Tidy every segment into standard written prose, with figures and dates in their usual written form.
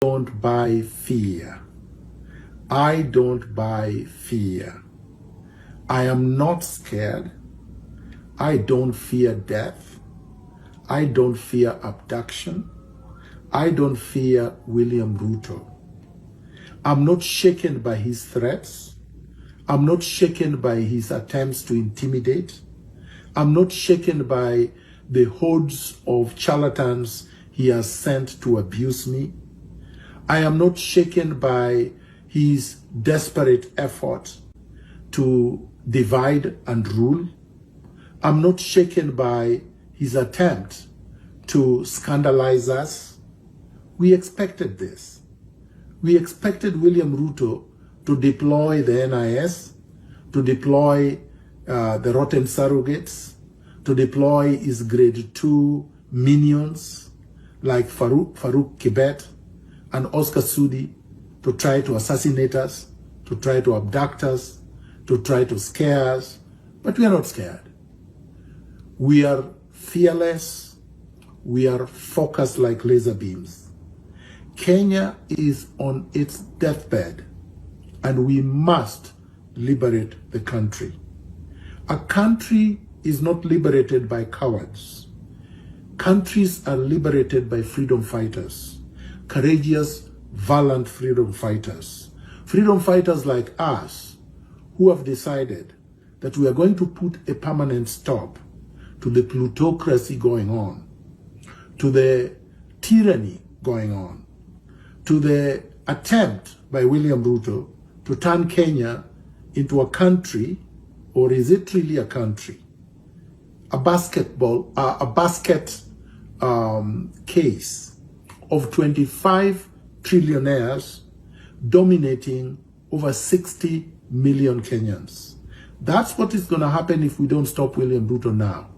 don't buy fear. I don't buy fear. I am not scared. I don't fear death. I don't fear abduction. I don't fear William Ruto. I'm not shaken by his threats. I'm not shaken by his attempts to intimidate. I'm not shaken by the hordes of charlatans he has sent to abuse me. I am not shaken by his desperate effort to divide and rule. I'm not shaken by his attempt to scandalize us. We expected this. We expected William Ruto to deploy the NIS, to deploy the rotten surrogates, to deploy his grade 2 minions like Faruk, Kibet, and Oscar Sudi to try to assassinate us, to try to abduct us, to try to scare us. But we are not scared. We are fearless. We are focused like laser beams. Kenya is on its deathbed, and we must liberate the country. A country is not liberated by cowards. Countries are liberated by freedom fighters, courageous, valiant freedom fighters. Freedom fighters like us who have decided that we are going to put a permanent stop to the plutocracy going on, to the tyranny going on, to the attempt by William Ruto to turn Kenya into a country, or is it really a country? A basket case of 25 trillionaires dominating over 60 million Kenyans. That's what is going to happen if we don't stop William Ruto now.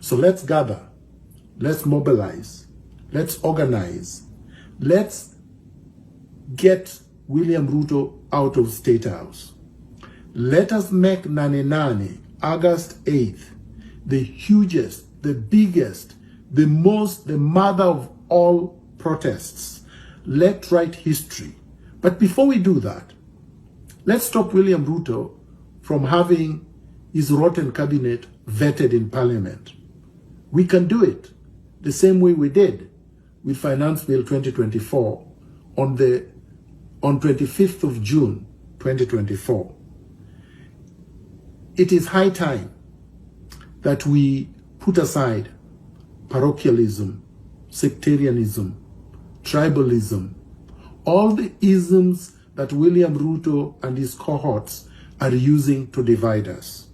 So let's gather, let's mobilize, let's organize, let's get William Ruto out of State House. Let us make Nane Nane, August 8th, the hugest, the biggest, the mother of all protests. Let's write history. But before we do that, let's stop William Ruto from having his rotten cabinet vetted in Parliament. We can do it the same way we did with Finance Bill 2024 on 25th of June 2024. It is high time that we put aside parochialism, sectarianism, tribalism, all the isms that William Ruto and his cohorts are using to divide us.